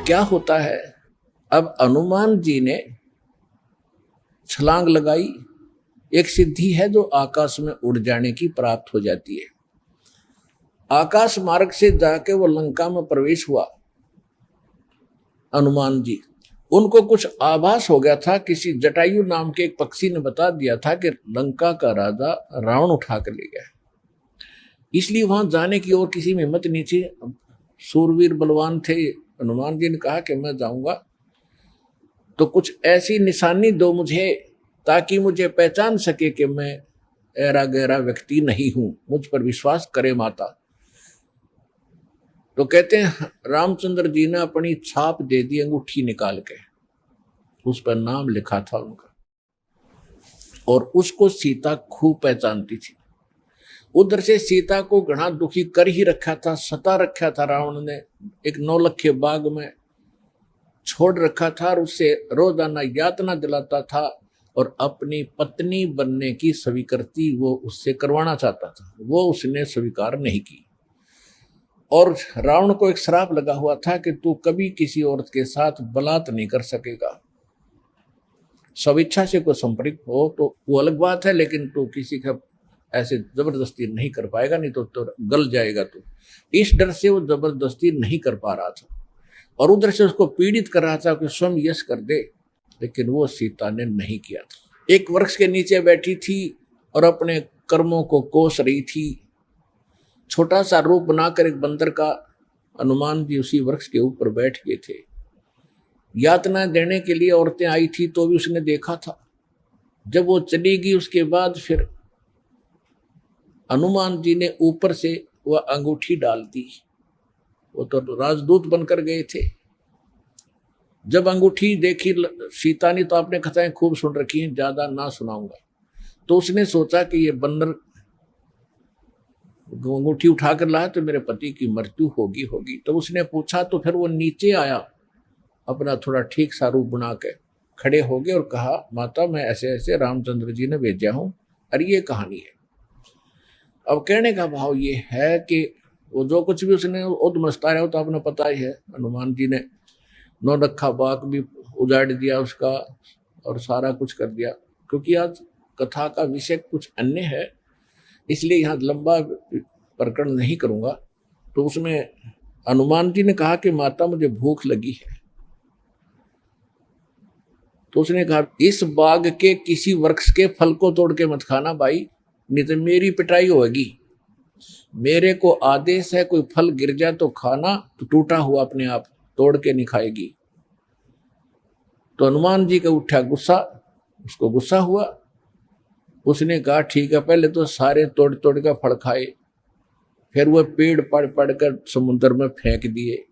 क्या होता है, अब हनुमान जी ने छलांग लगाई। एक सिद्धि है जो आकाश में उड़ जाने की प्राप्त हो जाती है। आकाश मार्ग से जाके वो लंका में प्रवेश हुआ। हनुमान जी, उनको कुछ आभास हो गया था, किसी जटायु नाम के एक पक्षी ने बता दिया था कि लंका का राजा रावण उठा कर ले गया। इसलिए वहां जाने की और किसी में हिम्मत नहीं थी। सूरवीर बलवान थे। हनुमान जी ने कहा कि मैं जाऊंगा तो कुछ ऐसी निशानी दो मुझे, ताकि मुझे पहचान सके कि मैं ऐरा गहरा व्यक्ति नहीं हूं, मुझ पर विश्वास करे माता। तो कहते हैं रामचंद्र जी ने अपनी छाप दे दी, अंगूठी निकाल के, उस पर नाम लिखा था उनका, और उसको सीता खूब पहचानती थी। उधर से सीता को घना दुखी कर ही रखा था, सता रखा था रावण ने, एक नौलखे बाग में छोड़ रखा था और उससे रोजाना यातना दिलाता था और अपनी पत्नी बनने की स्वीकृति वो उससे करवाना चाहता था। वो उसने स्वीकार नहीं की और रावण को एक श्राप लगा हुआ था कि तू कभी किसी औरत के साथ बलात् नहीं कर सकेगा। स्वेच्छा से कोई संपर्क हो तो वो अलग बात है, लेकिन तू किसी का ऐसे जबरदस्ती नहीं कर पाएगा, नहीं तो गल जाएगा। तो इस डर से वो जबरदस्ती नहीं कर पा रहा था और उधर से उसको पीड़ित कर रहा था कि स्वयं यश कर दे, लेकिन वो सीता ने नहीं किया था। एक वृक्ष के नीचे बैठी थी और अपने कर्मों को कोस रही थी। छोटा सा रूप बनाकर एक बंदर का हनुमान जी उसी वृक्ष के ऊपर बैठ गए थे। यातना देने के लिए औरतें आई थी तो भी उसने देखा था। जब वो चली गई उसके बाद फिर हनुमान जी ने ऊपर से वह अंगूठी डाल दी। वो तो राजदूत बनकर गए थे। जब अंगूठी देखी सीता ने, तो आपने कथाएं खूब सुन रखी हैं, ज्यादा ना सुनाऊंगा, तो उसने सोचा कि ये बंदर अंगूठी उठाकर लाया तो मेरे पति की मृत्यु होगी। तो उसने पूछा, तो फिर वो नीचे आया, अपना थोड़ा ठीक सा रूप बना के खड़े हो गए और कहा, माता मैं ऐसे ऐसे रामचंद्र जी ने भेजा हूं और ये कहानी है। अब कहने का भाव ये है कि वो जो कुछ भी उसने उद्मस्ताया हो तो आपने पता ही है। हनुमान जी ने नौलखा बाग भी उजाड़ दिया उसका और सारा कुछ कर दिया। क्योंकि आज कथा का विषय कुछ अन्य है, इसलिए यहाँ लंबा प्रकरण नहीं करूँगा। तो उसमें हनुमान जी ने कहा कि माता मुझे भूख लगी है। तो उसने कहा, इस बाग के किसी वृक्ष के फल को तोड़ के मत खाना भाई, नहीं तो मेरी पिटाई होगी। मेरे को आदेश है, कोई फल गिर जाए तो खाना, तो टूटा हुआ अपने आप तोड़ के नहीं खाएगी। तो हनुमान जी का उठा गुस्सा, उसको गुस्सा हुआ। उसने कहा ठीक है, पहले तो सारे तोड़ तोड़ का फल खाए, फिर वह पेड़ पड़ पड़ कर समुद्र में फेंक दिए।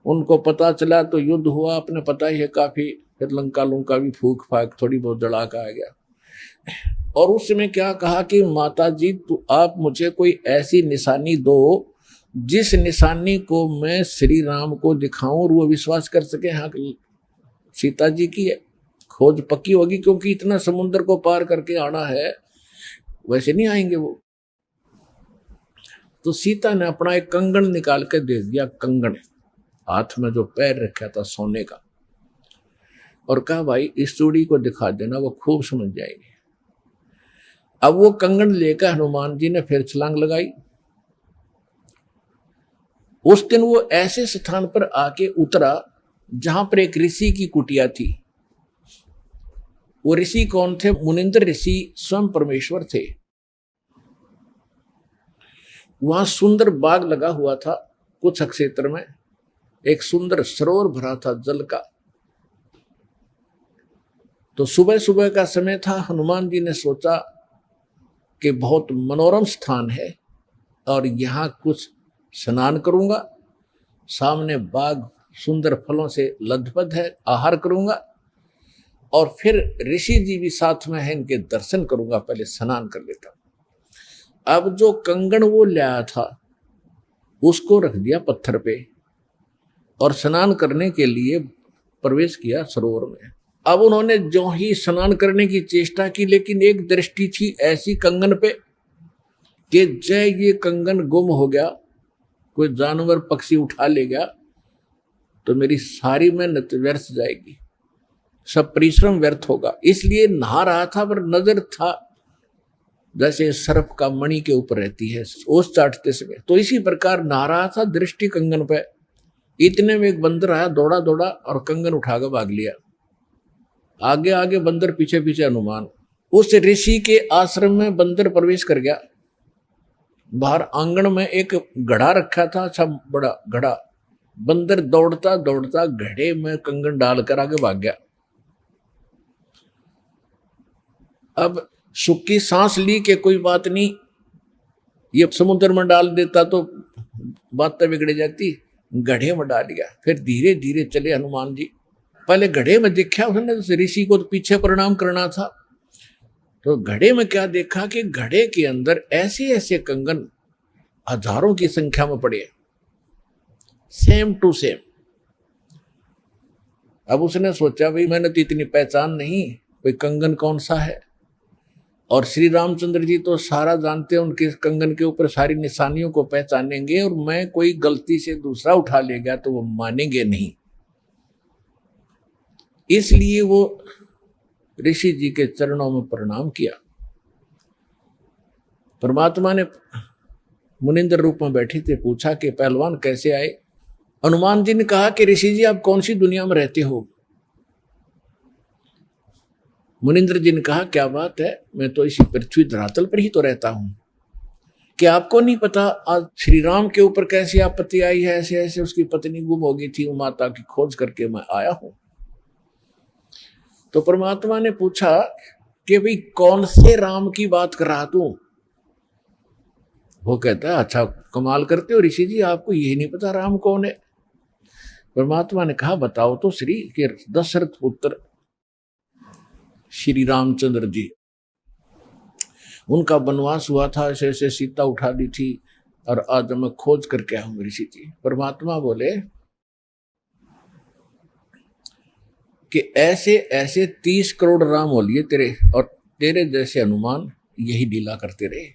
उनको पता चला तो युद्ध हुआ, अपने पता ही है काफी। फिर लंका लुंका भी फूक फाक थोड़ी बहुत जड़ाका आ गया। और उसमें क्या कहा कि माता जी तो आप मुझे कोई ऐसी निशानी दो जिस निशानी को मैं श्री राम को दिखाऊं और वो विश्वास कर सके हाँ सीता जी की खोज पक्की होगी, क्योंकि इतना समुद्र को पार करके आना है, वैसे नहीं आएंगे वो। तो सीता ने अपना एक कंगन निकाल के दे दिया, कंगन हाथ में जो पैर रखा था सोने का, और कहा भाई इस चूड़ी को दिखा देना, वो खूब समझ जाएगी। अब वो कंगन लेकर हनुमान जी ने फिर छलांग लगाई। उस दिन वो ऐसे स्थान पर आके उतरा जहां पर एक ऋषि की कुटिया थी। वो ऋषि कौन थे? मुनिंद्र ऋषि स्वयं परमेश्वर थे। वहां सुंदर बाग लगा हुआ था, कुछ क्षेत्र में एक सुंदर सरोवर भरा था जल का। तो सुबह सुबह का समय था। हनुमान जी ने सोचा कि बहुत मनोरम स्थान है और यहाँ कुछ स्नान करूंगा, सामने बाग सुंदर फलों से लदपद है, आहार करूंगा और फिर ऋषि जी भी साथ में है, इनके दर्शन करूंगा, पहले स्नान कर लेता हूं। अब जो कंगन वो लाया था उसको रख दिया पत्थर पे और स्नान करने के लिए प्रवेश किया सरोवर में। अब उन्होंने जो ही स्नान करने की चेष्टा की, लेकिन एक दृष्टि थी ऐसी कंगन पे कि जय ये कंगन गुम हो गया, कोई जानवर पक्षी उठा ले गया तो मेरी सारी मेहनत व्यर्थ जाएगी, सब परिश्रम व्यर्थ होगा। इसलिए नहा रहा था पर नजर था जैसे सर्प का मणि के ऊपर रहती है ओस चाटते समय, तो इसी प्रकार नहा रहा था, दृष्टि कंगन पे। इतने में एक बंदर आया, दौड़ा दौड़ा और कंगन उठाकर भाग लिया। आगे आगे बंदर, पीछे पीछे हनुमान। उस ऋषि के आश्रम में बंदर प्रवेश कर गया। बाहर आंगन में एक घड़ा रखा था, अच्छा बड़ा घड़ा। बंदर दौड़ता दौड़ता घड़े में कंगन डालकर आगे भाग गया। अब सुखी सांस ली कि कोई बात नहीं, ये समुद्र में डाल देता तो बातें बिगड़ जाती, घड़े में डाल दिया। फिर धीरे धीरे चले हनुमान जी। पहले घड़े में देखा उसने, ऋषि को तो पीछे प्रणाम करना था, तो घड़े में क्या देखा कि घड़े के अंदर ऐसे ऐसे कंगन हजारों की संख्या में पड़े, सेम टू सेम। अब उसने सोचा भाई मैंने तो इतनी पहचान नहीं, कोई कंगन कौन सा है। और श्री रामचंद्र जी तो सारा जानते हैं, उनके कंगन के ऊपर सारी निशानियों को पहचानेंगे, और मैं कोई गलती से दूसरा उठा ले गया तो वो मानेंगे नहीं। इसलिए वो ऋषि जी के चरणों में प्रणाम किया। परमात्मा ने मुनिंद्र रूप में बैठे थे, पूछा कि पहलवान कैसे आए। हनुमान जी ने कहा कि ऋषि जी आप कौन सी दुनिया में रहते हो। मुनिंद्र जी ने कहा क्या बात है, मैं तो इसी पृथ्वी धरातल पर ही तो रहता हूं। क्या आपको नहीं पता आज श्री राम के ऊपर कैसी आपत्ति आई है, ऐसे ऐसे उसकी पत्नी गुम हो गई थी, वो माता की खोज करके मैं आया हूं। तो परमात्मा ने पूछा कि भाई कौन से राम की बात कर रहा तू। वो कहता है अच्छा कमाल करते हो ऋषि जी, आपको यही नहीं पता राम कौन है। परमात्मा ने कहा बताओ तो श्री, के दशरथ पुत्र श्री रामचंद्र जी, उनका वनवास हुआ था, ऐसे ऐसे सीता उठा दी थी, और आज मैं खोज करके आया हूं ऋषि जी। परमात्मा बोले कि ऐसे ऐसे 30 करोड़ राम हो लिए तेरे, और तेरे जैसे हनुमान यही लीला करते रहे।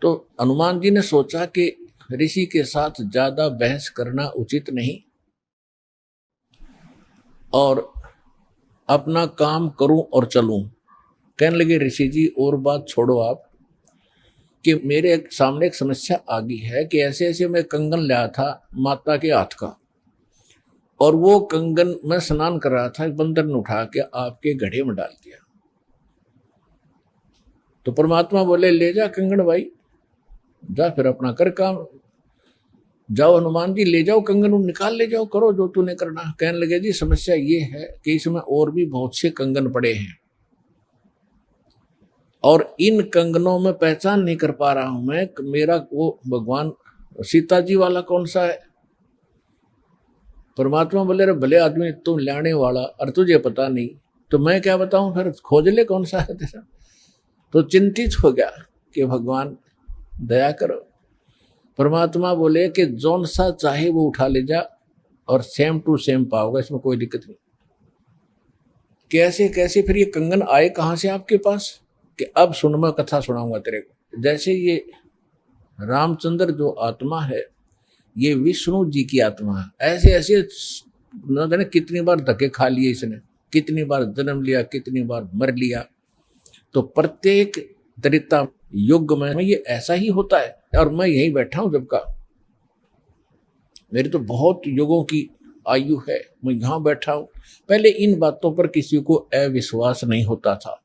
तो हनुमान जी ने सोचा कि ऋषि के साथ ज्यादा बहस करना उचित नहीं, और अपना काम करूं और चलूं। कहने लगे ऋषि जी और बात छोड़ो आप, कि मेरे सामने एक समस्या आ गई है कि ऐसे ऐसे मैं कंगन लाया था माता के हाथ का, और वो कंगन मैं स्नान कर रहा था, बंदर ने उठा के आपके घड़े में डाल दिया। तो परमात्मा बोले ले जा कंगन भाई, जा फिर अपना कर काम, जाओ हनुमान जी ले जाओ कंगन, निकाल ले जाओ, करो जो तूने करना। कहने लगे जी समस्या ये है कि इसमें और भी बहुत से कंगन पड़े हैं, और इन कंगनों में पहचान नहीं कर पा रहा हूं मैं, मेरा वो भगवान सीता जी वाला कौन सा है। परमात्मा बोले रे भले आदमी तुम लाने वाला और तुझे पता नहीं, तो मैं क्या बताऊं, फिर खोज ले कौन सा है तेरा। तो चिंतित हो गया कि भगवान दया करो। परमात्मा बोले कि जौन सा चाहे वो उठा ले जा, और सेम टू सेम पाओगे, इसमें कोई दिक्कत नहीं। कैसे कैसे फिर ये कंगन आए कहां से आपके पास, कि अब सुन मैं कथा सुनाऊंगा तेरे को। जैसे ये रामचंद्र जो आत्मा है, ये विष्णु जी की आत्मा है। ऐसे ऐसे न जाने कितनी बार धक्के खा लिए इसने, कितनी बार जन्म लिया, कितनी बार मर लिया। तो प्रत्येक त्रेता युग में ये ऐसा ही होता है, और मैं यहीं बैठा हूं जब का, मेरी तो बहुत युगों की आयु है, मैं यहां बैठा हूं। पहले इन बातों पर किसी को अविश्वास नहीं होता था।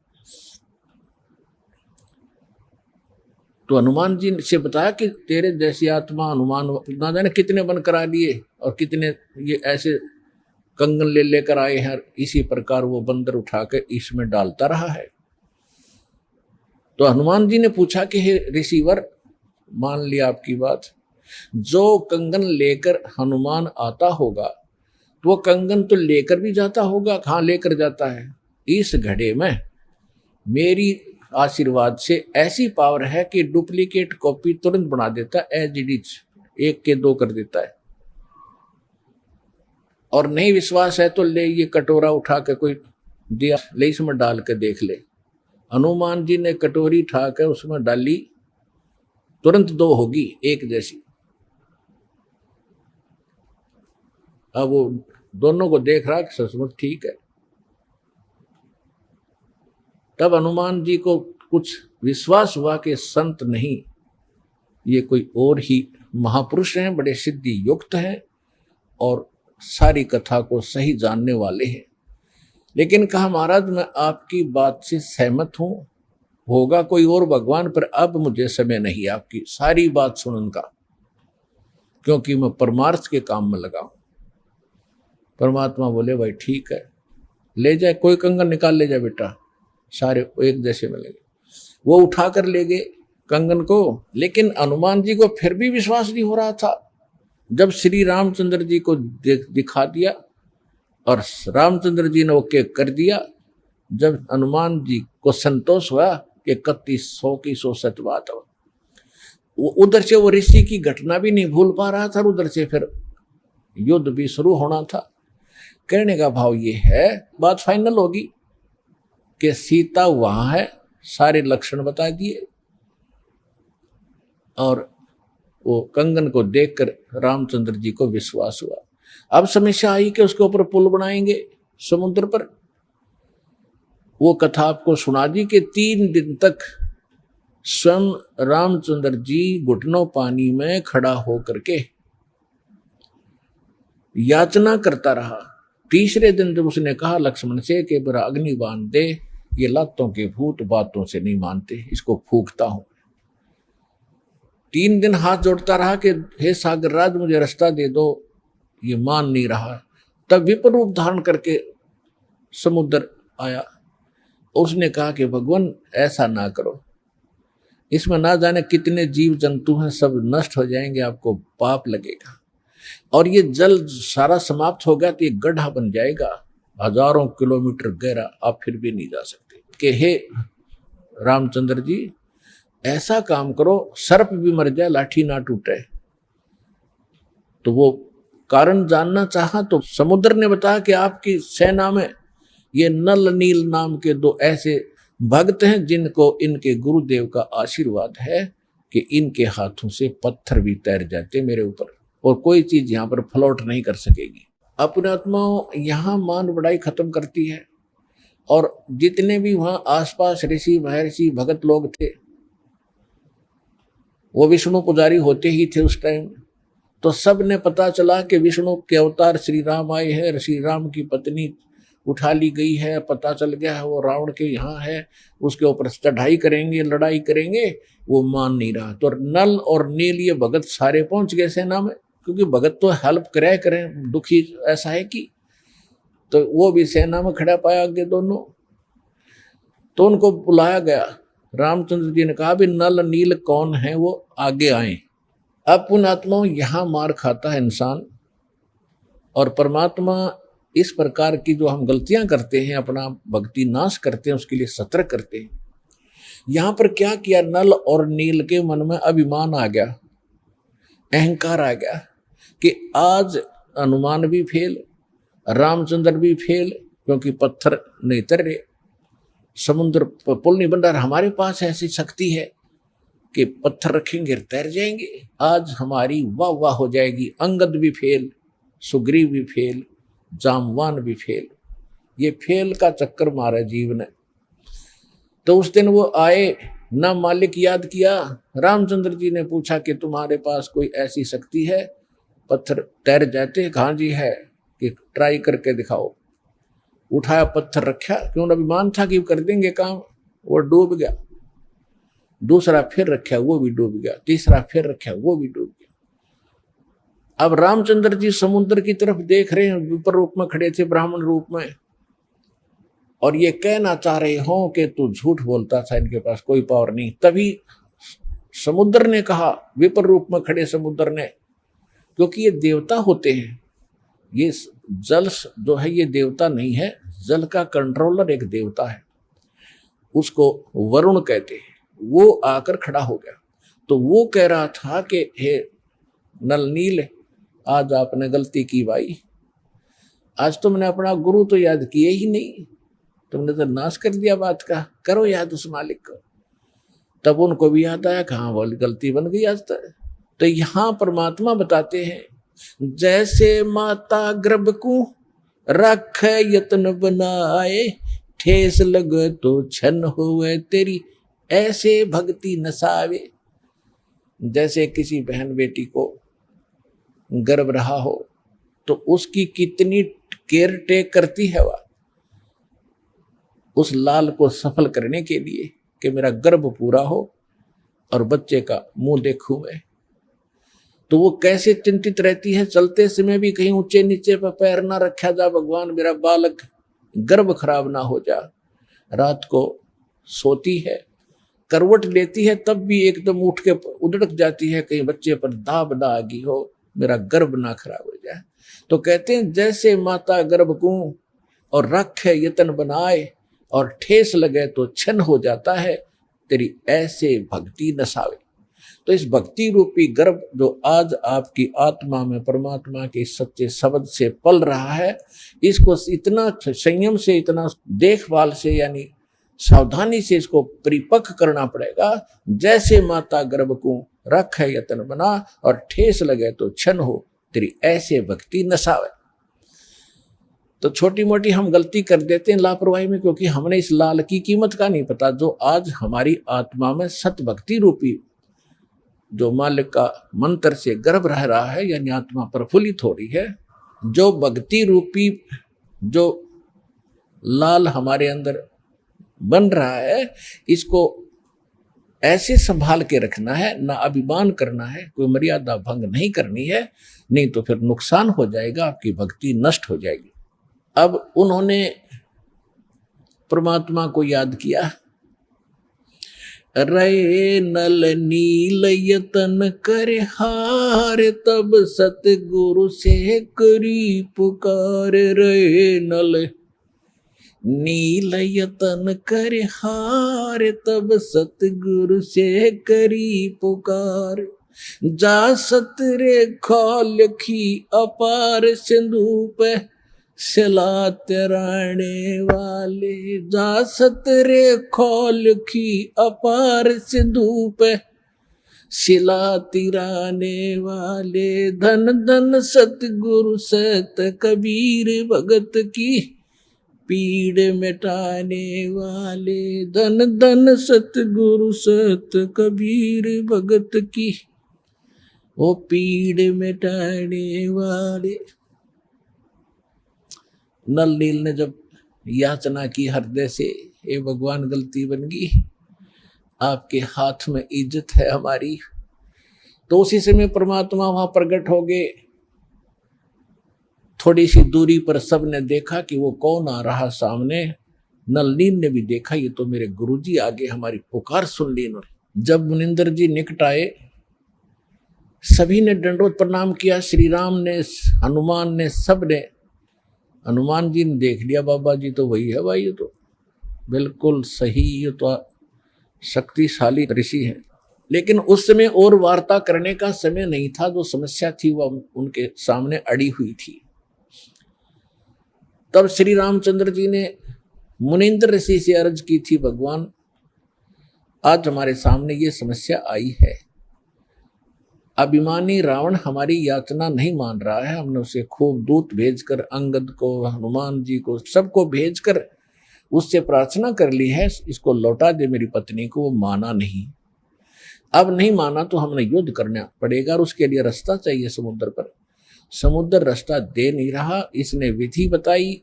तो हनुमान जी से बताया कि तेरे जैसी आत्मा हनुमान ना जाने कितने बन करा लिए, और कितने ये ऐसे कंगन ले लेकर आए हैं। इसी प्रकार वो बंदर उठा के इसमें डालता रहा है। तो हनुमान जी ने पूछा कि हे ऋषिवर, मान लिया आपकी बात, जो कंगन लेकर हनुमान आता होगा तो वो कंगन तो लेकर भी जाता होगा। कहाँ लेकर जाता है, इस घड़े में मेरी आशीर्वाद से ऐसी पावर है कि डुप्लीकेट कॉपी तुरंत बना देता है, एज इट इज, 1 के 2 कर देता है। और नहीं विश्वास है तो ले ये कटोरा उठा के कोई दिया, ले इसमें डाल के देख ले। हनुमान जी ने कटोरी उठा कर उसमें डाली, तुरंत 2 होगी 1 जैसी। अब वो दोनों को देख रहा कि सचमुच ठीक है। तब हनुमान जी को कुछ विश्वास हुआ कि संत नहीं, ये कोई और ही महापुरुष हैं, बड़े सिद्धि युक्त हैं और सारी कथा को सही जानने वाले हैं। लेकिन कहा महाराज मैं आपकी बात से सहमत हूं, होगा कोई और भगवान, पर अब मुझे समय नहीं आपकी सारी बात सुनने का, क्योंकि मैं परमार्थ के काम में लगा हूं। परमात्मा बोले भाई ठीक है, ले जाए, कोई कंगन निकाल ले जाए बेटा, सारे एक जैसे मिलेंगे। वो उठा कर ले गए कंगन को, लेकिन हनुमान जी को फिर भी विश्वास नहीं हो रहा था। जब श्री रामचंद्र जी को दिखा दिया और रामचंद्र जी ने ओके कर दिया, जब हनुमान जी को संतोष हुआ कि 3100 की 100 सत बात हो, वो उधर से वो ऋषि की घटना भी नहीं भूल पा रहा था, उधर से फिर युद्ध भी शुरू होना था। कहने का भाव ये है, बात फाइनल होगी कि सीता वहां है, सारे लक्षण बता दिए, और वो कंगन को देखकर रामचंद्र जी को विश्वास हुआ। अब समस्या आई कि उसके ऊपर पुल बनाएंगे समुद्र पर। वो कथा आपको सुना दी कि 3 दिन तक स्वयं रामचंद्र जी घुटनों पानी में खड़ा होकर के याचना करता रहा। तीसरे दिन जब उसने कहा लक्ष्मण से कि बरा अग्नि बांध दे, ये लातों के भूत बातों से नहीं मानते, इसको फूंकता हूं। 3 दिन हाथ जोड़ता रहा कि हे सागर राज मुझे रास्ता दे दो, ये मान नहीं रहा। तब विपर रूप धारण करके समुद्र आया। उसने कहा कि भगवान ऐसा ना करो, इसमें ना जाने कितने जीव जंतु हैं, सब नष्ट हो जाएंगे, आपको पाप लगेगा, और ये जल सारा समाप्त हो गया तो ये गड्ढा बन जाएगा, हजारों किलोमीटर गहरा, आप फिर भी नहीं जा सकते। कि हे रामचंद्र जी ऐसा काम करो, सर्प भी मर जाए लाठी ना टूटे। तो वो कारण जानना चाहा तो समुद्र ने बताया कि आपकी सेना में ये नल नील नाम के 2 ऐसे भक्त हैं जिनको इनके गुरुदेव का आशीर्वाद है कि इनके हाथों से पत्थर भी तैर जाते मेरे ऊपर, और कोई चीज यहाँ पर फ्लोट नहीं कर सकेगी। अपने आत्माओं यहाँ मान बढ़ाई खत्म करती है, और जितने भी वहां आसपास ऋषि महर्षि भगत लोग थे, वो विष्णु पुजारी होते ही थे उस टाइम। तो सब ने पता चला कि विष्णु के अवतार श्री राम आए हैं, श्री राम की पत्नी उठा ली गई है, पता चल गया है वो रावण के यहाँ है, उसके ऊपर चढ़ाई करेंगे, लड़ाई करेंगे। वो मान नहीं रहा। तो नल और नील ये भगत सारे पहुंच गए सेना में, क्योंकि भगत तो हेल्प करें, दुखी ऐसा है कि, तो वो भी सेना में खड़ा पाया आगे दोनों। तो उनको बुलाया गया। रामचंद्र जी ने कहा भी नल नील कौन है, वो आगे आए। अब पुण्यात्माओं यहाँ मार खाता है इंसान, और परमात्मा इस प्रकार की जो हम गलतियां करते हैं, अपना भक्ति नाश करते हैं, उसके लिए सतर्क करते हैं। यहाँ पर क्या किया, नल और नील के मन में अभिमान आ गया, अहंकार आ गया कि आज हनुमान भी फेल, रामचंद्र भी फेल, क्योंकि पत्थर नहीं तर रहे, समुद्र पर पुल नहीं बन रहा। हमारे पास ऐसी शक्ति है कि पत्थर रखेंगे तैर जाएंगे, आज हमारी वाह वाह हो जाएगी। अंगद भी फेल, सुग्रीव भी फेल, जामवान भी फेल, ये फेल का चक्कर मारा जीव ने। तो उस दिन वो आए, ना मालिक याद किया। रामचंद्र जी ने पूछा कि तुम्हारे पास कोई ऐसी शक्ति है पत्थर तैर जाते? हाँ जी है, कि ट्राई करके दिखाओ। उठाया, पत्थर रखा, क्यों अभिमान था कि कर देंगे काम, वो डूब गया। दूसरा फिर रखा, वो भी डूब गया। तीसरा फिर रखा, वो भी डूब गया। अब रामचंद्र जी समुद्र की तरफ देख रहे हैं, विपर रूप में खड़े थे, ब्राह्मण रूप में, और ये कहना चाह रहे हो कि तू झूठ बोलता था, इनके पास कोई पावर नहीं। तभी समुद्र ने कहा, विपर रूप में खड़े समुद्र ने, क्योंकि ये देवता होते हैं, ये जल जो है ये देवता नहीं है, जल का कंट्रोलर एक देवता है, उसको वरुण कहते हैं। वो आकर खड़ा हो गया। तो वो कह रहा था कि हे नल नील, आज आपने गलती की भाई, आज तुमने अपना गुरु तो याद किए ही नहीं, तुमने तो नाश कर दिया बात का, करो याद उस मालिक को। तब उनको भी याद आया, कहाँ बोली गलती बन गई आज तक। तो यहाँ परमात्मा बताते हैं जैसे माता गर्भ को रख यत्न बनाए, ठेस लगे तो छन होवे तेरी ऐसे भक्ति नसावे। जैसे किसी बहन बेटी को गर्भ रहा हो तो उसकी कितनी केयर टेक करती है वह उस लाल को सफल करने के लिए कि मेरा गर्भ पूरा हो और बच्चे का मुंह देखूं मैं। तो वो कैसे चिंतित रहती है, चलते समय भी कहीं ऊंचे नीचे पर पैर ना रखा जा, भगवान मेरा बालक गर्भ खराब ना हो जा। रात को सोती है, करवट लेती है, तब भी एकदम उठ के उधड़क जाती है कहीं बच्चे पर दाब ना आ गई हो, मेरा गर्भ ना खराब हो जाए। तो कहते हैं जैसे माता गर्भ को और रखे यतन बनाए और ठेस लगे तो छन हो जाता है, तेरी ऐसे भक्ति नसावे। तो इस भक्ति रूपी गर्भ जो आज आपकी आत्मा में परमात्मा के सच्चे शब्द से पल रहा है, इसको इतना संयम से, इतना देखभाल से, यानी सावधानी से इसको परिपक्व करना पड़ेगा। जैसे माता गर्भ को रख है यतन बना और ठेस लगे तो छन हो, तेरी ऐसे भक्ति नसावे। तो छोटी मोटी हम गलती कर देते हैं लापरवाही में, क्योंकि हमने इस लाल की कीमत का नहीं पता, जो आज हमारी आत्मा में सत भक्ति रूपी जो मालिक का मंत्र से गर्भ रह रहा है, यानी आत्मा प्रफुल्लित हो रही है, जो भक्ति रूपी जो लाल हमारे अंदर बन रहा है, इसको ऐसे संभाल के रखना है, ना अभिमान करना है, कोई मर्यादा भंग नहीं करनी है, नहीं तो फिर नुकसान हो जाएगा, आपकी भक्ति नष्ट हो जाएगी। अब उन्होंने परमात्मा को याद किया, रे नल नील यतन करे हार, तब सतगुरु से करी पुकार। रे नल नील यतन करे हार, तब सतगुरु से करी पुकार। जा सतरे खोलखी अपार सिंधु पे सिला तिराने वाले। जा सतरे खोलखी अपार सिंधु पे सिला तिराने वाले। धन धन सतगुरु सत कबीर भगत की पीड़ मिटाने वाले। धन धन सतगुरु सत कबीर भगत की वो पीड़ मिटाने वाले। नल नील ने जब याचना की हृदय से, हे भगवान गलती बन गई, आपके हाथ में इज्जत है हमारी, तो उसी समय परमात्मा वहां प्रकट हो गए। थोड़ी सी दूरी पर सबने देखा कि वो कौन आ रहा सामने। नल नील ने भी देखा, ये तो मेरे गुरुजी आगे हमारी पुकार सुन ली इन्होंने। जब मुनिंदर जी निकट आए, सभी ने दंडवत प्रणाम किया, श्री राम ने, हनुमान ने, सब ने। हनुमान जी ने देख लिया, बाबा जी तो वही है भाई, ये तो बिल्कुल सही, ये तो शक्तिशाली ऋषि है। लेकिन उस समय और वार्ता करने का समय नहीं था, जो समस्या थी वह उनके सामने अड़ी हुई थी। तब श्री रामचंद्र जी ने मुनिंद्र ऋषि से अर्ज की थी, भगवान आज हमारे सामने ये समस्या आई है, अभिमानी रावण हमारी याचना नहीं मान रहा है। हमने उसे खूब दूत भेजकर, अंगद को, हनुमान जी को, सबको भेजकर उससे प्रार्थना कर ली है, इसको लौटा दे मेरी पत्नी को, वो माना नहीं। अब नहीं माना तो हमने युद्ध करना पड़ेगा और उसके लिए रास्ता चाहिए समुद्र पर। समुद्र रास्ता दे नहीं रहा। इसने विधि बताई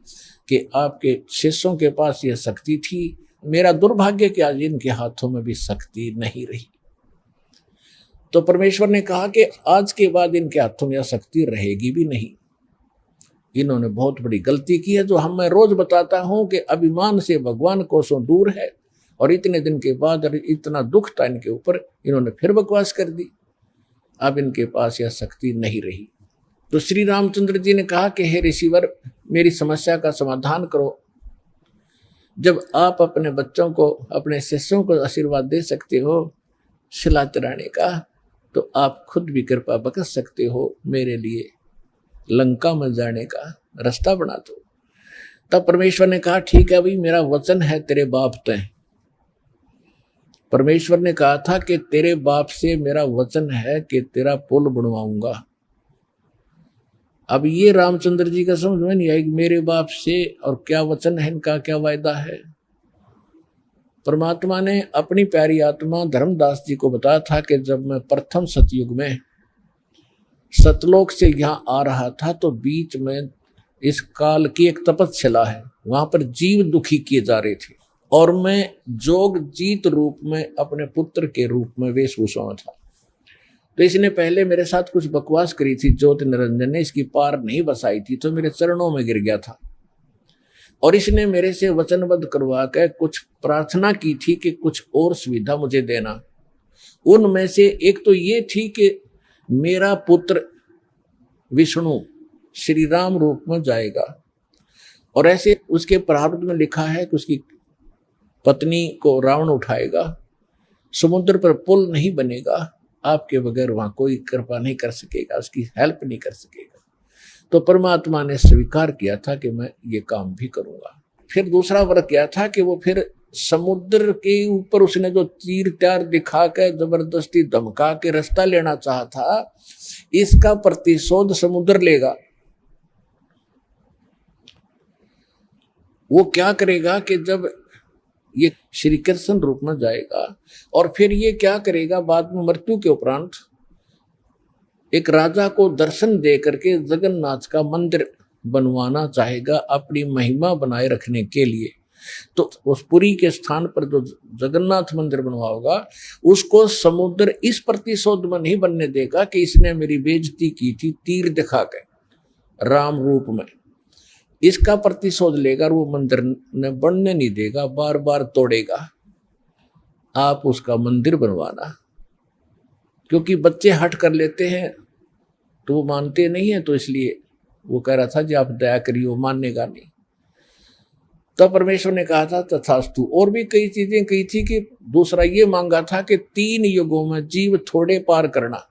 कि आपके शिष्यों के पास यह शक्ति थी, मेरा दुर्भाग्य कि आज इनके हाथों में भी शक्ति नहीं रही। तो परमेश्वर ने कहा कि आज के बाद इनके हाथों में यह शक्ति रहेगी भी नहीं। इन्होंने बहुत बड़ी गलती की है, जो मैं रोज बताता हूं कि अभिमान से भगवान कोसों दूर है, और इतने दिन के बाद इतना दुख था इनके ऊपर, इन्होंने फिर बकवास कर दी। अब इनके पास यह शक्ति नहीं रही। तो श्री रामचंद्र जी ने कहा कि हे ऋषिवर, मेरी समस्या का समाधान करो। जब आप अपने बच्चों को, अपने शिष्यों को आशीर्वाद दे सकते हो शिला तिराने का, तो आप खुद भी कृपा बरस सकते हो, मेरे लिए लंका में जाने का रास्ता बना दो। तब परमेश्वर ने कहा ठीक है भाई, मेरा वचन है तेरे बाप तय। परमेश्वर ने कहा था कि तेरे बाप से मेरा वचन है कि तेरा पुल बनवाऊंगा। अब ये रामचंद्र जी का समझ में नहीं आई कि मेरे बाप से और क्या वचन है इनका, क्या वायदा है। परमात्मा ने अपनी प्यारी आत्मा धर्मदास जी को बताया था कि जब मैं प्रथम सतयुग में सतलोक से यहाँ आ रहा था तो बीच में इस काल की एक तपस्या है, वहां पर जीव दुखी किए जा रहे थे और मैं जोग जीत रूप में अपने पुत्र के रूप में वेशभूषा में था। तो इसने पहले मेरे साथ कुछ बकवास करी थी, ज्योति निरंजन ने इसकी पार नहीं बसाई थी, तो मेरे चरणों में गिर गया था और इसने मेरे से वचनबद्ध करवा कर कुछ प्रार्थना की थी कि कुछ और सुविधा मुझे देना। उनमें से एक तो ये थी कि मेरा पुत्र विष्णु श्री राम रूप में जाएगा और ऐसे उसके प्रारब्ध में लिखा है कि उसकी पत्नी को रावण उठाएगा, समुद्र पर पुल नहीं बनेगा, आपके बगैर वहां कोई कृपा नहीं कर सकेगा, उसकी हेल्प नहीं कर सकेगा। तो परमात्मा ने स्वीकार किया था कि मैं ये काम भी करूंगा। फिर दूसरा वर्ग क्या था कि वो फिर समुद्र के ऊपर उसने जो तीर त्यार दिखा के जबरदस्ती धमका के रास्ता लेना चाहा था, इसका प्रतिशोध समुद्र लेगा। वो क्या करेगा कि जब ये श्री कृष्ण रूप में जाएगा और फिर ये क्या करेगा, बाद में मृत्यु के उपरांत एक राजा को दर्शन दे करके जगन्नाथ का मंदिर बनवाना चाहेगा अपनी महिमा बनाए रखने के लिए। तो उस पुरी के स्थान पर जो जगन्नाथ मंदिर बनवाओगा उसको समुद्र इस प्रतिशोध में नहीं बनने देगा कि इसने मेरी बेइज्जती की थी तीर दिखा के राम रूप में, इसका प्रतिशोध लेगा और वो मंदिर ने बनने नहीं देगा, बार बार तोड़ेगा। आप उसका मंदिर बनवाना, क्योंकि बच्चे हट कर लेते हैं तो वो मानते नहीं है, तो इसलिए वो कह रहा था जी आप दया करिए, वो मानेगा नहीं। तब परमेश्वर ने कहा था तथास्तु। और भी कई चीजें कही थी कि दूसरा ये मांगा था कि 3 युगों में जीव थोड़े पार करना,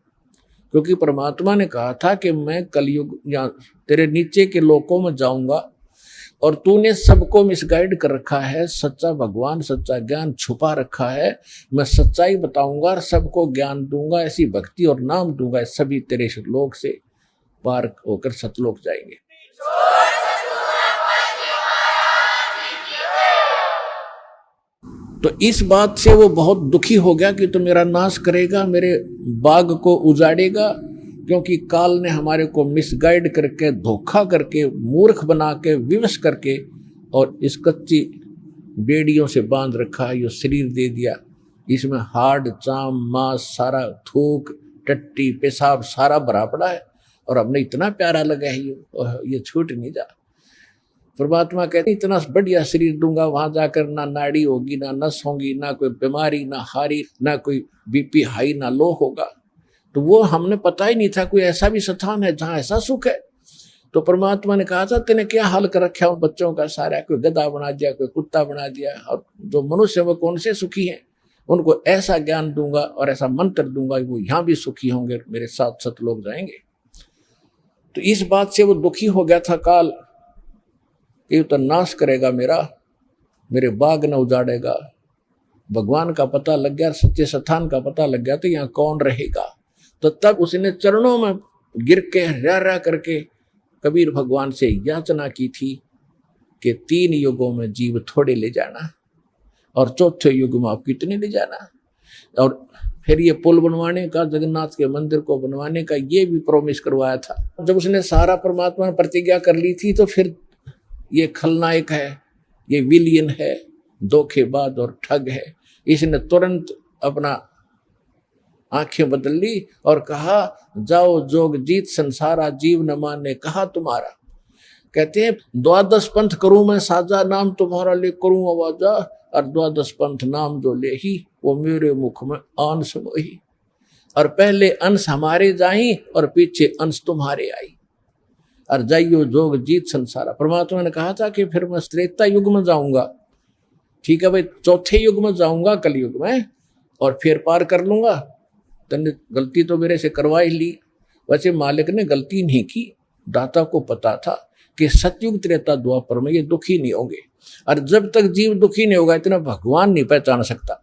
क्योंकि परमात्मा ने कहा था कि मैं कलयुग या तेरे नीचे के लोकों में जाऊंगा और तूने सबको मिसगाइड कर रखा है, सच्चा भगवान सच्चा ज्ञान छुपा रखा है, मैं सच्चाई बताऊंगा और सबको ज्ञान दूंगा, ऐसी भक्ति और नाम दूंगा, सभी तेरे लोक से पार होकर सतलोक जाएंगे। तो इस बात से वो बहुत दुखी हो गया कि तो मेरा नाश करेगा, मेरे बाग को उजाड़ेगा, क्योंकि काल ने हमारे को मिसगाइड करके धोखा करके मूर्ख बना के विवश करके और इस कच्ची बेड़ियों से बांध रखा, ये शरीर दे दिया, इसमें हाड़ चाम मांस सारा थूक टट्टी पेशाब सारा भरा पड़ा है और हमने इतना प्यारा लगा है ये छूट नहीं जा। परमात्मा कहते इतना बढ़िया शरीर दूंगा, वहां जाकर ना नाड़ी होगी ना नस होगी ना कोई बीमारी ना हारी ना कोई बीपी हाई ना लो होगा। तो वो हमने पता ही नहीं था कोई ऐसा भी स्थान है जहाँ ऐसा सुख है। तो परमात्मा ने कहा था तेने क्या हाल कर रखा उन बच्चों का सारा, कोई गधा बना दिया कोई कुत्ता बना दिया, और जो मनुष्य वो कौन से सुखी हैं, उनको ऐसा ज्ञान दूंगा और ऐसा मंत्र दूंगा वो यहाँ भी सुखी होंगे, मेरे साथ सतलोक जाएंगे। तो इस बात से वो दुखी हो गया था काल, ये तो नाश करेगा मेरे बाग न उजाड़ेगा। भगवान का पता लग गया, सच्चे स्थान का पता लग गया तो यहाँ कौन रहेगा। तो तब उसने चरणों में गिर के रा करके कबीर भगवान से याचना की थी कि 3 युगों में जीव थोड़े ले जाना और चौथे युग में आप कितने ले जाना। और फिर ये पुल बनवाने का, जगन्नाथ के मंदिर को बनवाने का ये भी प्रॉमिस करवाया था। जब उसने सारा परमात्मा ने प्रतिज्ञा कर ली थी तो फिर ये खलनायक है, ये विलियन है, धोखेबाज और ठग है, इसने तुरंत अपना आंखें बदल ली और कहा जाओ जोग जीत संसारा जीव न माने कहा तुम्हारा। कहते हैं 12 पंथ करूं मैं साजा नाम तुम्हारा ले करूं आवाजा, और 12 पंथ नाम जो ले ही वो मेरे मुख में आन समोही। और पहले अंश हमारे जाई और पीछे अंश तुम्हारे आई, और जाइयो जोग जीत संसारा। परमात्मा ने कहा था कि फिर मैं त्रेता युग में जाऊंगा, ठीक है भाई, चौथे युग में जाऊंगा कलयुग में और फिर पार कर लूंगा। तूने गलती तो मेरे से करवा ही ली। वैसे मालिक ने गलती नहीं की, दाता को पता था कि सतयुग त्रेता द्वापर में ये दुखी नहीं होंगे, और जब तक जीव दुखी नहीं होगा इतना भगवान नहीं पहचान सकता।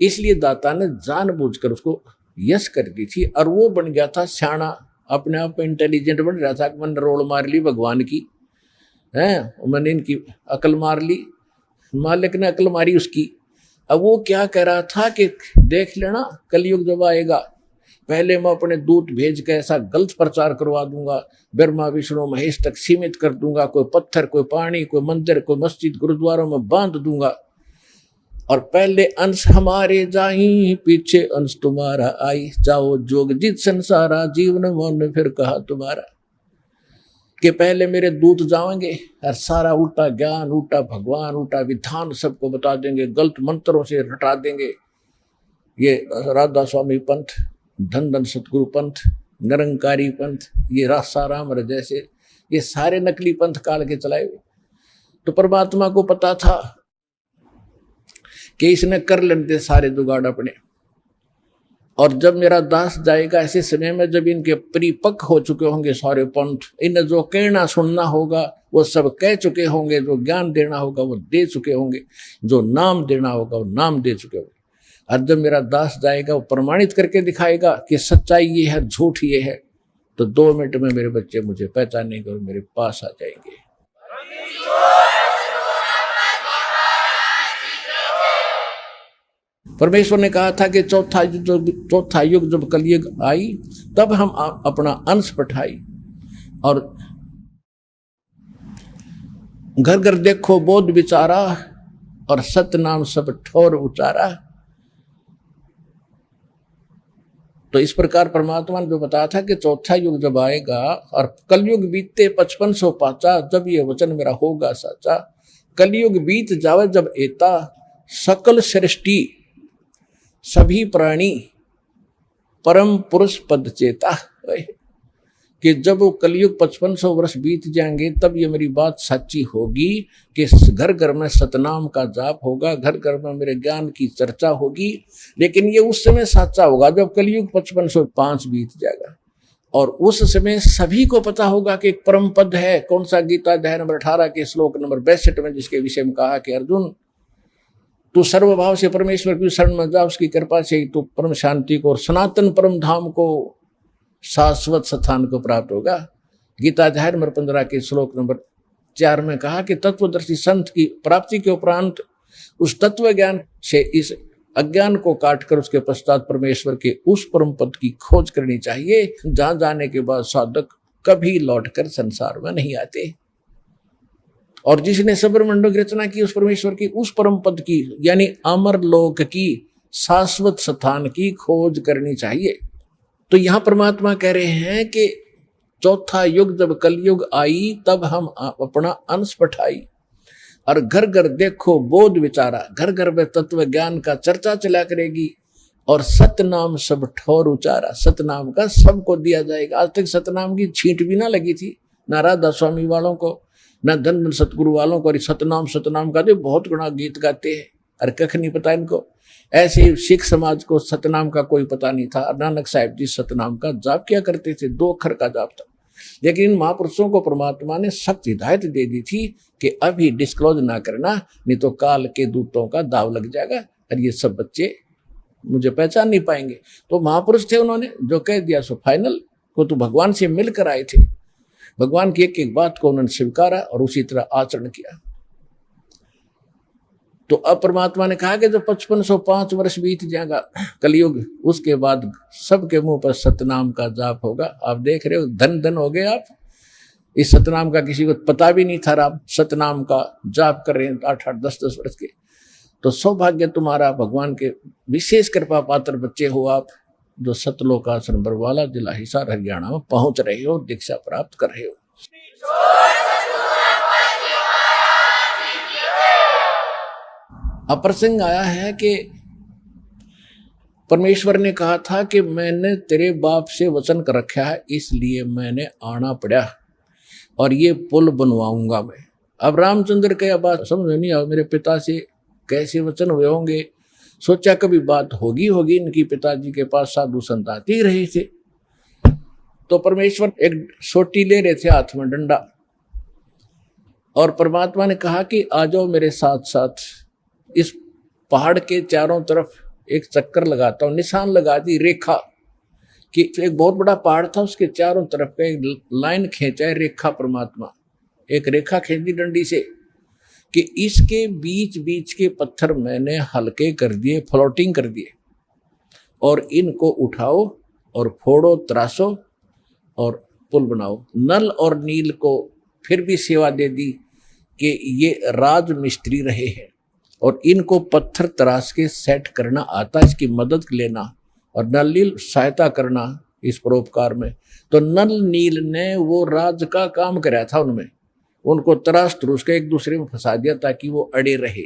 इसलिए दाता ने जानबूझकर उसको यश कर दी थी और वो बन गया था स्याणा अपने आप में इंटेलिजेंट बन रहा था कि मैंने रोल मार ली भगवान की, है मैंने इनकी अकल मार ली, मालिक ने अकल मारी उसकी। अब वो क्या कह रहा था कि देख लेना कलयुग जब आएगा, पहले मैं अपने दूत भेज के ऐसा गलत प्रचार करवा दूंगा, ब्रह्मा विष्णु महेश तक सीमित कर दूंगा, कोई पत्थर कोई पानी कोई मंदिर कोई मस्जिद गुरुद्वारों में बांध दूंगा, और पहले अंश हमारे जाई पीछे अंश तुम्हारा आई, जाओ जोग जित संसारा जीवन मन फिर कहा तुम्हारा। कि पहले मेरे दूत जाएंगे और सारा उल्टा ज्ञान उल्टा भगवान उल्टा विधान सबको बता देंगे, गलत मंत्रों से रटा देंगे। ये राधा स्वामी पंथ, धन धन सतगुरु पंथ, निरंकारी पंथ, ये रासाराम जैसे ये सारे नकली पंथ काल के चलाए हुए। तो परमात्मा को पता था कि इसने कर लेते सारे जुगाड़ अपने, और जब मेरा दास जाएगा ऐसे समय में जब इनके परिपक्व हो चुके होंगे सारे पंथ, इन्हें जो कहना सुनना होगा वो सब कह चुके होंगे, जो ज्ञान देना होगा वो दे चुके होंगे, जो नाम देना होगा वो नाम दे चुके होंगे। और जब मेरा दास जाएगा वो प्रमाणित करके दिखाएगा कि सच्चाई ये है झूठ ये है, तो 2 मिनट में मेरे बच्चे मुझे पहचानेंगे और मेरे पास आ जाएंगे। परमेश्वर ने कहा था कि चौथा युग जब कलयुग आई तब हम अपना अंश पठाई, और घर घर देखो बोध विचारा, और सत्य नाम सब ठोर उचारा। तो इस प्रकार परमात्मा ने जो बताया था कि चौथा युग जब आएगा और कलयुग बीतते 5500 पाचा, जब ये वचन मेरा होगा साचा। कलयुग बीत जावे जब एता, सकल सृष्टि सभी प्राणी परम पुरुष पद चेता। कि जब वो कलयुग 5500 वर्ष बीत जाएंगे तब ये मेरी बात सच्ची होगी कि घर घर में सतनाम का जाप होगा, घर घर में मेरे ज्ञान की चर्चा होगी। लेकिन ये उस समय सच्चा होगा जब कलयुग 5505 बीत जाएगा, और उस समय सभी को पता होगा कि एक परम पद है। कौन सा? गीता अध्याय नंबर 18 के श्लोक नंबर 62 में, जिसके विषय में कहा कि अर्जुन तू सर्वभाव से परमेश्वर की शरण में जा, उसकी कृपा से तू परम शांति को और सनातन परम धाम को, शाश्वत स्थान को प्राप्त होगा। गीता अध्याय नंबर 15 के श्लोक नंबर 4 में कहा कि तत्वदर्शी संत की प्राप्ति के उपरांत उस तत्व ज्ञान से इस अज्ञान को काटकर उसके पश्चात परमेश्वर के उस परम पद की खोज करनी चाहिए, जहां जाने के बाद साधक कभी लौटकर संसार में नहीं आते। और जिसने सबरमंडल की रचना की उस परमेश्वर की उस परम पद की, यानी अमर लोक की, शाश्वत स्थान की खोज करनी चाहिए। तो यहां परमात्मा कह रहे हैं कि चौथा युग जब कलयुग आई तब हम अपना अंश पठाई, और घर घर देखो बोध विचारा, घर घर में तत्व ज्ञान का चर्चा चला करेगी, और सतनाम सब ठोर उचारा। सतनाम का सबको दिया जाएगा। आज तक सतनाम की छींट भी ना लगी थी, ना राधा स्वामी वालों को, ना धन धन सतगुरु वालों को। सतनाम सतनाम का तो बहुत गुणा गीत गाते हैं, और कख नहीं पता इनको। ऐसे ही सिख समाज को सतनाम का कोई पता नहीं था। नानक साहिब जी सतनाम का जाप किया करते थे, 2 अक्षर का जाप था। लेकिन इन महापुरुषों को परमात्मा ने सख्त हिदायत दे दी थी कि अभी डिस्क्लोज ना करना, नहीं तो काल के दूतों का दाव लग जाएगा और ये सब बच्चे मुझे पहचान नहीं पाएंगे। तो महापुरुष थे, उन्होंने जो कह दिया सो फाइनल। को तो भगवान से मिलकर आए थे, भगवान की एक एक बात को उन्होंने स्वीकारा और उसी तरह आचरण किया। तो अब परमात्मा ने कहा कि जब 5505 वर्ष बीत जाएगा कलयुग, उसके बाद सबके मुंह पर सतनाम का जाप होगा। आप देख रहे हो, धन धन हो गए आप। इस सतनाम का किसी को पता भी नहीं था, आप सतनाम का जाप कर रहे हैं 8-8, 10-10 वर्ष के। तो सौभाग्य तुम्हारा, भगवान के विशेष कृपा पात्र बच्चे हो आप, जो सतलोक आश्रम बरवाला जिला हिसार हरियाणा में पहुंच रहे हो, दीक्षा प्राप्त कर रहे हो। अप्रसंग आया है कि परमेश्वर ने कहा था कि मैंने तेरे बाप से वचन कर रखा है, इसलिए मैंने आना पड़ा, और ये पुल बनवाऊंगा मैं। अब रामचंद्र के बात समझ नहीं आ, मेरे पिता से कैसे वचन हुए होंगे। सोचा कभी बात होगी इनकी, पिताजी के पास साधु संत आते ही रहे थे। तो परमेश्वर एक सोटी ले रहे थे हाथ में, डंडा, और परमात्मा ने कहा कि आ जाओ मेरे साथ साथ। इस पहाड़ के चारों तरफ एक चक्कर लगाता हूं, निशान लगा दी, रेखा कि एक बहुत बड़ा पहाड़ था, उसके चारों तरफ का एक लाइन खींचा है, रेखा परमात्मा, एक रेखा खींच दी डंडी से कि इसके बीच बीच के पत्थर मैंने हल्के कर दिए, फ्लोटिंग कर दिए, और इनको उठाओ और फोड़ो, त्रासो और पुल बनाओ। नल और नील को फिर भी सेवा दे दी कि ये राज मिस्त्री रहे हैं और इनको पत्थर तराश के सेट करना आता, इसकी मदद लेना और नल नील सहायता करना इस परोपकार में। तो नल नील ने वो राज का काम कराया था उनमें, उनको तराश तरूस के एक दूसरे में फंसा दिया ताकि वो अड़े रहे।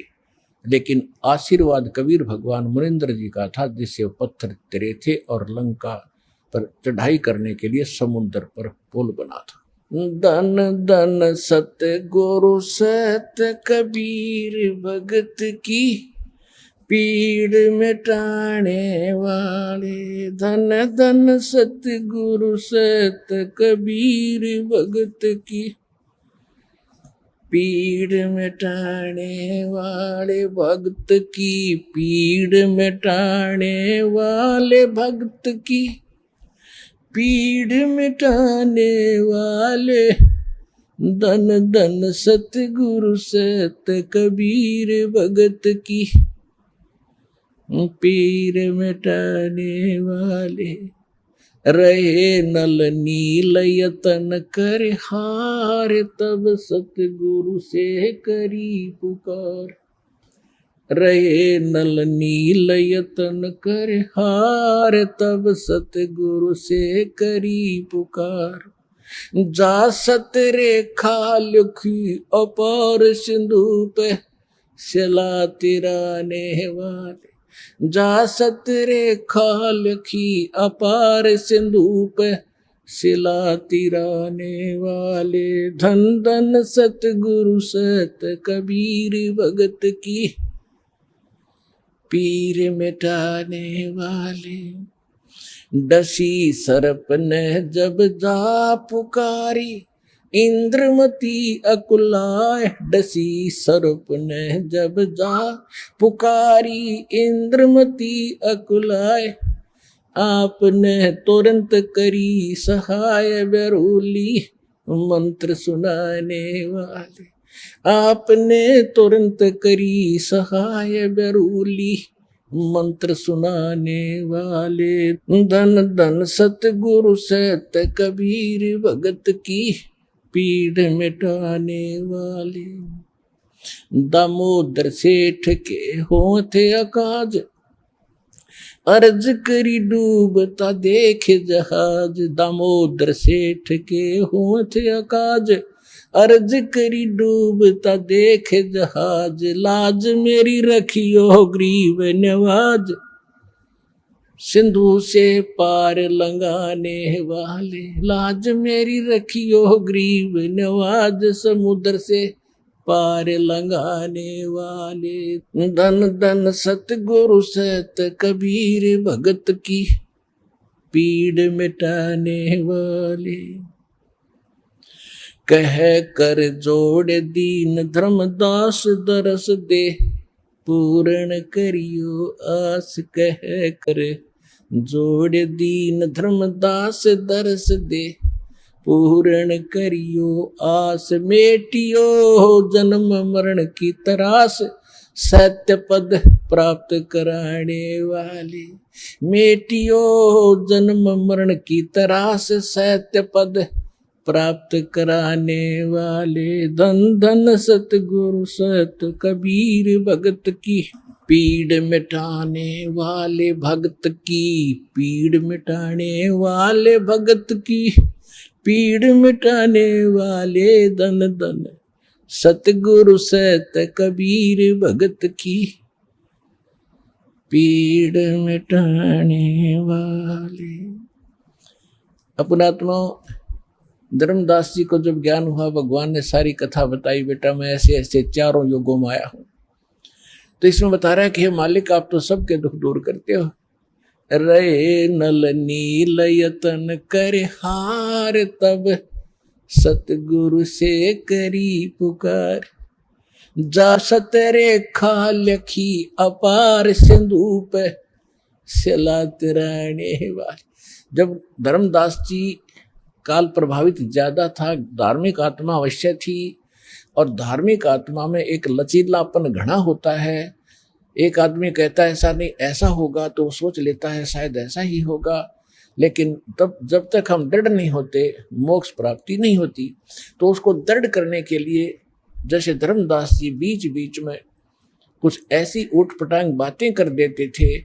लेकिन आशीर्वाद कबीर भगवान मुनिंद्र जी का था, जिससे पत्थर तरे थे और लंका पर चढ़ाई करने के लिए समुद्र पर पुल बना था। धन धन सत्य गुरु सत्य कबीर भगत की, पीड़ मिटाने वाले। धन धन सत्य गुरु सत्य कबीर भगत की, पीड़ मिटाने वाले भक्त की, पीड़ मिटाने वाले भक्त की, पीड़ मिटाने वाले। धन धन सतगुरु सत्य कबीर भगत की, पीड़ मिटाने वाले। रहे नल नील यतन कर हार, तब सतगुरु से करी पुकार। रहे नल नील यतन कर हार, तब सतगुरु से करी पुकार। जा सत रेखा लिखी अपार सिंधु पे, सिला तिराने वाले। जा सत रेखा लिखी अपार सिंधु पे, सिला तिराने वाले। धन धन सतगुरु सत कबीर भगत की, पीर मिटाने वाले। डसी सर्प ने जब जा पुकारी, इंद्रमती अकुलाए। डसी सर्प ने जब जा पुकारी, इंद्रमती अकुलाए। आपने तुरंत करी सहाय बेरूली, मंत्र सुनाने वाले। आपने तुरंत करी सहाय बेरूली, मंत्र सुनाने वाले। धन धन सतगुरु सत्य कबीर भगत की, पीड़ मिटाने वाले। दामोदर सेठ के होते अकाज, अर्ज करी डूबता देख जहाज। दामोदर सेठ के होते अकाज, अर्ज करी डूबता देख जहाज। लाज मेरी रखियो ग्रीव नवाज, सिंधु से पार लंगाने वाले। लाज मेरी रखियो ग्रीव नवाज, समुद्र से पार लंगाने वाले। धन धन सतगुरु सत कबीर भगत की, पीड़ मिटाने वाले। कह कर जोड़ दीन धर्मदास दरस दे, पूर्ण करियो आस। कह कर जोड़ दीन धर्मदास दरस दे, पूर्ण करियो आस। मेटियो जन्म मरण की तरास, सत्य पद प्राप्त कराने वाले। मेटियो जन्म मरण की तरास, सत्य पद प्राप्त कराने वाले। धन धन सतगुरु सत कबीर भगत की, पीड़ मिटाने वाले भगत की। पीड़ मिटाने वाले भगत की, पीड़ मिटाने वाले। धन धन सतगुरु सत कबीर भगत की, पीड़ मिटाने वाले। अपनात्मा धर्मदास जी को जब ज्ञान हुआ, भगवान ने सारी कथा बताई, बेटा मैं ऐसे ऐसे चारों युगों में आया हूं। तो इसमें बता रहा है कि हे मालिक, आप तो सबके दुख दूर करते हो। रहे नल नील यतन कर हार, तब सतगुरु से करी पुकार। जा सत रेखा लखी अपार सिंधु पे, सिला तिराने वाले। जब धर्मदास जी काल प्रभावित ज्यादा था, धार्मिक आत्मा अवश्य थी, और धार्मिक आत्मा में एक लचीलापन घना होता है। एक आदमी कहता है ऐसा नहीं ऐसा होगा, तो सोच लेता है शायद ऐसा ही होगा, लेकिन तब जब तक हम दृढ़ नहीं होते, मोक्ष प्राप्ति नहीं होती। तो उसको दृढ़ करने के लिए जैसे धर्मदास जी बीच बीच में कुछ ऐसी ऊटपटांग बातें कर देते थे,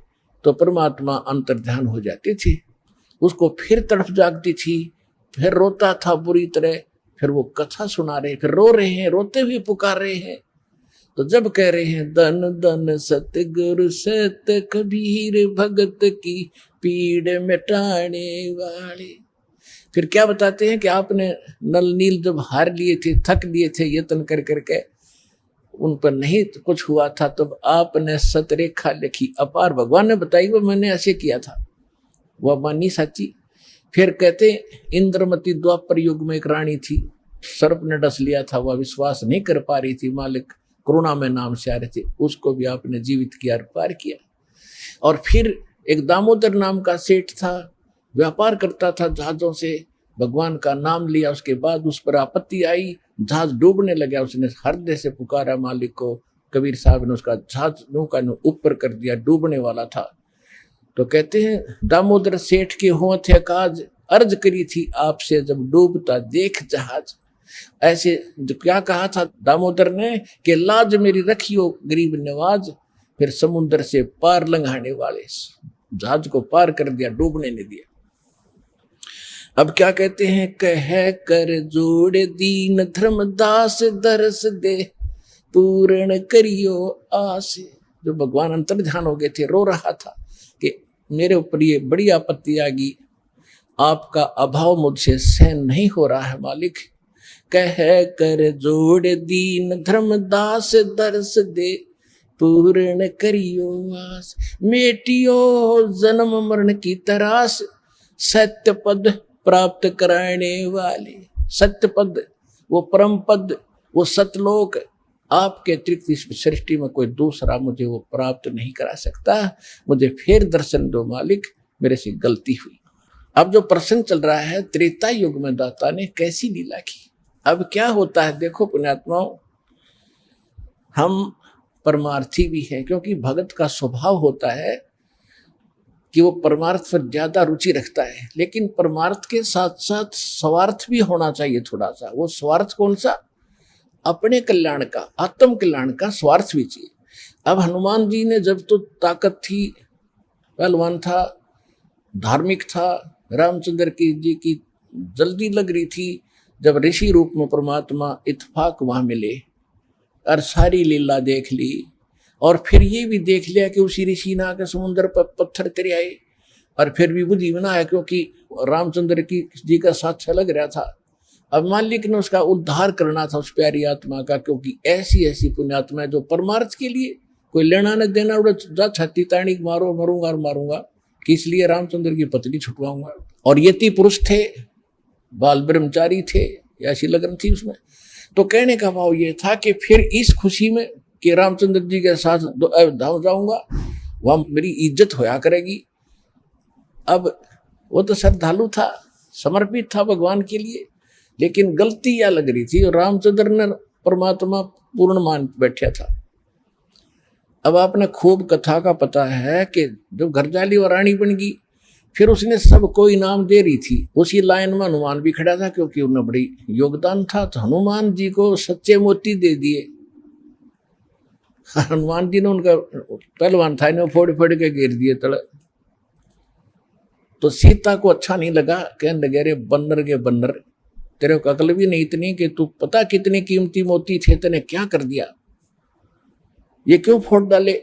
तो परमात्मा अंतर्ध्यान हो जाते थे। उसको फिर तड़फ जागती थी, फिर रोता था बुरी तरह, फिर वो कथा सुना रहे, फिर रो रहे हैं, रोते हुए पुकार रहे हैं। तो जब कह रहे हैं धन धन सतगुरु सत कबीर भगत की पीड़ मिटाने वाले, फिर क्या बताते हैं कि आपने नल नील जब हार लिए थे, थक लिए थे यत्न कर करके, उन पर नहीं कुछ हुआ था, तब आपने सतरेखा लिखी अपार, भगवान ने बताई वो मैंने ऐसे किया था, वह मानी सच्ची। फिर कहते इंद्रमती द्वापर युग में एक रानी थी, सर्प ने डस लिया था, वह विश्वास नहीं कर पा रही थी, मालिक करुणा में नाम से आ रहे थे, उसको भी आपने जीवित किया, पार किया। और फिर एक दामोदर नाम का सेठ था, व्यापार करता था जहाजों से, भगवान का नाम लिया, उसके बाद उस पर आपत्ति आई, जहाज डूबने लगा, उसने हृदय से पुकारा मालिक को, कबीर साहब ने उसका जहाज नौका ने ऊपर कर दिया, डूबने वाला था। तो कहते हैं दामोदर सेठ के हों थे काज, अर्ज करी थी आपसे जब डूबता देख जहाज। ऐसे जो क्या कहा था दामोदर ने कि लाज मेरी रखियो गरीब नवाज, फिर समुद्र से पार लंघाने वाले, जहाज को पार कर दिया, डूबने नहीं दिया। अब क्या कहते हैं, कह कर जोड़ दीन धर्मदास दरस दे पूर्ण करियो आस। जो भगवान अंतर्ध्यान हो गए थे, रो रहा था कि मेरे ऊपर ये बड़ी आपत्ति आ गई, आपका अभाव मुझसे सहन नहीं हो रहा है मालिक। कह कर जोड़ दीन धर्मदास दरस दे पूर्ण करियो आस, मेटियो जन्म मरण की तरास, सत्य पद प्राप्त कराने वाले। सत्य पद, वो परम पद, वो सतलोक, आपके अतिरिक्त इस सृष्टि में कोई दूसरा मुझे वो प्राप्त नहीं करा सकता, मुझे फिर दर्शन दो मालिक, मेरे से गलती हुई। अब जो प्रसंग चल रहा है, त्रेता युग में दाता ने कैसी लीला की। अब क्या होता है देखो पुण्यात्माओं, हम परमार्थी भी हैं, क्योंकि भगत का स्वभाव होता है कि वो परमार्थ पर ज्यादा रुचि रखता है, लेकिन परमार्थ के साथ साथ स्वार्थ भी होना चाहिए थोड़ा सा। वो स्वार्थ कौन सा? अपने कल्याण का, आत्म कल्याण का स्वार्थ भी चाहिए। अब हनुमान जी ने जब तो ताकत थी, पहलवान था, धार्मिक था, रामचंद्र जी की जल्दी लग रही थी, जब ऋषि रूप में परमात्मा इत्फाक वहां मिले और सारी लीला देख ली, और फिर ये भी देख लिया कि उसी ऋषि ने आकर समुद्र पर पत्थर तेरे आए, और फिर भी बुद्धि बनाया क्योंकि रामचंद्र की जी का साथ लग रहा था। अब मालिक ने उसका उद्धार करना था उस प्यारी आत्मा का, क्योंकि ऐसी ऐसी पुण्यात्मा है जो परमार्थ के लिए कोई लेना न देना, उड़ा जा छत्ती ताणी मारो, मरूंगा और मारूंगा, कि इसलिए रामचंद्र की पत्नी छुटवाऊंगा। और यति पुरुष थे, बाल ब्रह्मचारी थे, ऐसी लगन थी उसमें। तो कहने का भाव ये था कि फिर इस खुशी में कि रामचंद्र जी के साथ धाव जाऊंगा, वहां मेरी इज्जत होया करेगी। अब वो तो श्रद्धालु था, समर्पित था भगवान के लिए, लेकिन गलती क्या लग रही थी, रामचंद्र ने परमात्मा पूर्ण मान बैठा था। अब आपने खूब कथा का पता है कि जब घरजाली और रानी बन गई, फिर उसने सबको इनाम दे रही थी। उसी लाइन में हनुमान भी खड़ा था, क्योंकि उन्हें बड़ी योगदान था, तो हनुमान जी को सच्चे मोती दे दिए। हनुमान जी ने उनका पहलवान था, इन्हें फोड़ फोड़ के गिर दिए तले। तो सीता को अच्छा नहीं लगा, कहने लगे रे बन्नर के बन्नर, तेरे को अकल भी नहीं इतनी कि तू पता कितने कीमती मोती थे, तेने क्या कर दिया, ये क्यों फोड़ डाले।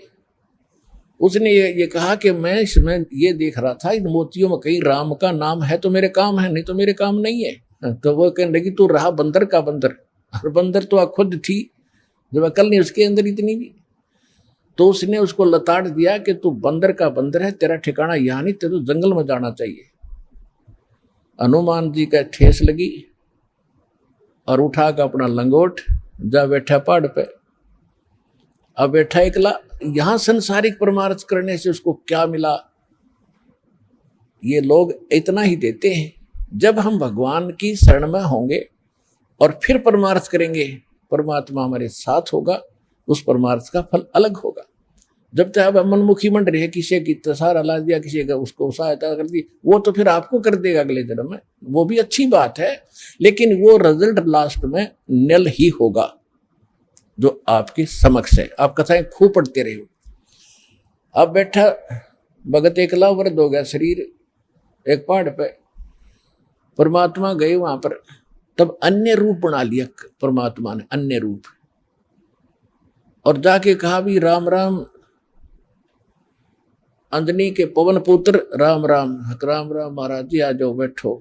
उसने ये कहा कि मैं इसमें ये देख रहा था, इन मोतियों में कहीं राम का नाम है तो मेरे काम है, नहीं तो मेरे काम नहीं है। तो वो कहने लगी तू रहा बंदर का बंदर, और बंदर तो खुद थी, जब अकल नहीं उसके अंदर इतनी भी। तो उसने उसको लताड़ दिया कि तू बंदर का बंदर है, तेरा ठिकाना यहाँ नहीं, तेरे जंगल में जाना चाहिए। हनुमान जी का ठेस लगी और उठा कर अपना लंगोट जा बैठा पहाड़ पे। अब बैठा एकला, यहां संसारिक परमार्थ करने से उसको क्या मिला ये लोग इतना ही देते हैं। जब हम भगवान की शरण में होंगे और फिर परमार्थ करेंगे, परमात्मा हमारे साथ होगा, उस परमार्थ का फल अलग होगा। जब तक आप मनमुखी मंड रहे, किसी की तसार हला दिया, किसी का उसको सहायता कर दी, वो तो फिर आपको कर देगा अगले जन्म में, वो भी अच्छी बात है, लेकिन वो रिजल्ट लास्ट में नल ही होगा जो आपके समक्ष है। आप कथाएं खूब पढ़ते रहे हो। अब बैठा भगत एकला वृद्ध हो गया शरीर एक पहाड़ पे, परमात्मा गए वहां पर, तब अन्य रूप बना लिया परमात्मा ने, अन्य रूप, और जाके कहा भी राम राम, अंजनी के पवन पुत्र राम राम, राम राम महाराज जी आ जाओ, बैठो।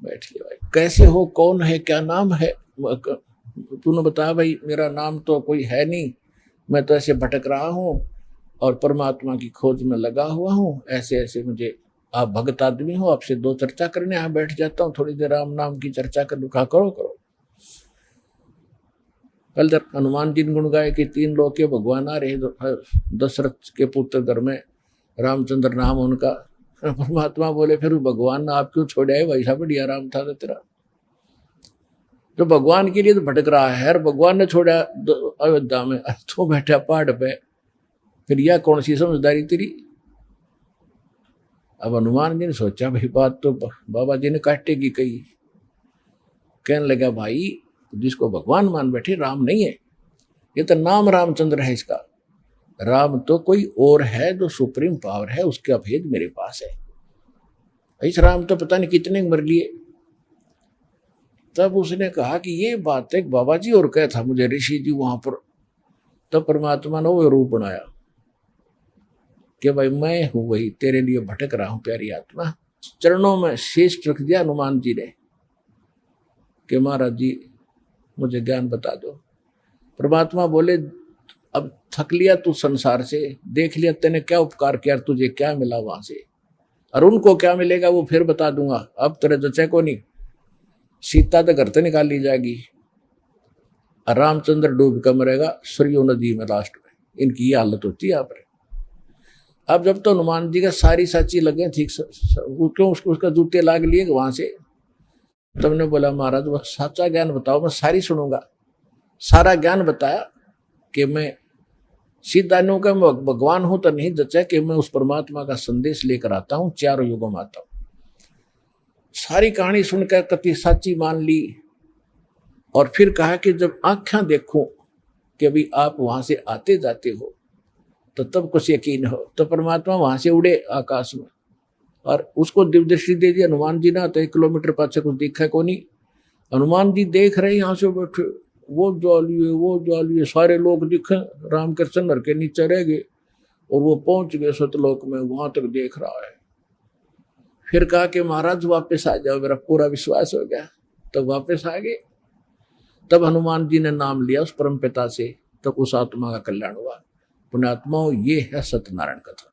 बैठ लिया। भाई कैसे हो, कौन है, क्या नाम है? तूने बताया भाई मेरा नाम तो कोई है नहीं, मैं तो ऐसे भटक रहा हूँ और परमात्मा की खोज में लगा हुआ हूँ, ऐसे ऐसे मुझे, आप भगत आदमी हो, आपसे दो चर्चा करने यहाँ बैठ जाता हूँ, थोड़ी देर राम नाम की चर्चा कर लूँ। कहा करो करो। कल तक हनुमान जी ने गुण गाए कि 3 लोग के भगवान आ रहे, दशरथ के पुत्र घर में रामचंद्र नाम उनका। परमात्मा बोले फिर भगवान ने आप क्यों छोड़े है, वैसा बढ़िया राम था तेरा, जो भगवान के लिए तो भटक रहा है, और भगवान ने छोड़ा अयोध्या में, तो बैठा पहाड़ पे, फिर यह कौन सी समझदारी तेरी? अब हनुमान जी ने सोचा भाई बात तो बाबा जी ने काटेगी कही। कहने लगा भाई जिसको भगवान मान बैठे राम नहीं है, ये तो नाम रामचंद्र है इसका, राम तो कोई और है जो सुप्रीम पावर है, उसका भेद मेरे पास है। इस राम तो पता नहीं कितने मर लिए। तब उसने कहा कि ये बात एक बाबा जी और कहा था मुझे ऋषि जी वहां पर। तब परमात्मा ने वो रूप बनाया कि भाई मैं हूं वही, तेरे लिए भटक रहा हूं प्यारी आत्मा। चरणों में शीश रख दिया हनुमान जी ने कि महाराज जी मुझे ज्ञान बता दो। परमात्मा बोले अब थक लिया तू संसार से, देख लिया तेने क्या उपकार किया, तुझे क्या मिला वहां से, और उनको क्या मिलेगा वो फिर बता दूंगा। अब तेरे जचे को नहीं, सीता तो घर से निकाल ली जाएगी, और रामचंद्र डूब कर मरेगा सरयू नदी में लास्ट में। इनकी ये हालत होती है यहाँ पर। अब जब तो हनुमान जी का सारी साची लगे ठीक, क्यों उसका जूते लाग लिए वहां से। तुमने बोला महाराज वो सच्चा ज्ञान बताओ, मैं सारी सुनूंगा। सारा ज्ञान बताया कि मैं सीधा नु का भगवान हूं तो नहीं जचा कि मैं उस परमात्मा का संदेश लेकर आता हूं, 4 युगों में आता हूं। सारी कहानी सुनकर कति साची मान ली, और फिर कहा कि जब आंखें देखूं कि अभी आप वहां से आते जाते हो तो तब कुछ यकीन हो। तो परमात्मा वहां से उड़े आकाश में, और उसको दिव्य दृष्टि दे दी हनुमान जी ना, तो 1 किलोमीटर पाछे कुछ दिखा को नहीं। हनुमान जी देख रहे यहाँ से बैठे, वो ज्वालिए सारे लोग दिखे, राम कृष्ण नर के नीचे रह गए, और वो पहुंच गए सतलोक में, वहां तक देख रहा है। फिर कहा कि महाराज वापस आ जाओ, मेरा पूरा विश्वास हो गया। तब वापस आ गए। तब हनुमान जी ने नाम लिया उस परम पिता से, तब उस आत्मा का कल्याण हुआ। पुण्यात्माओं ये है सत्यनारायण कथा।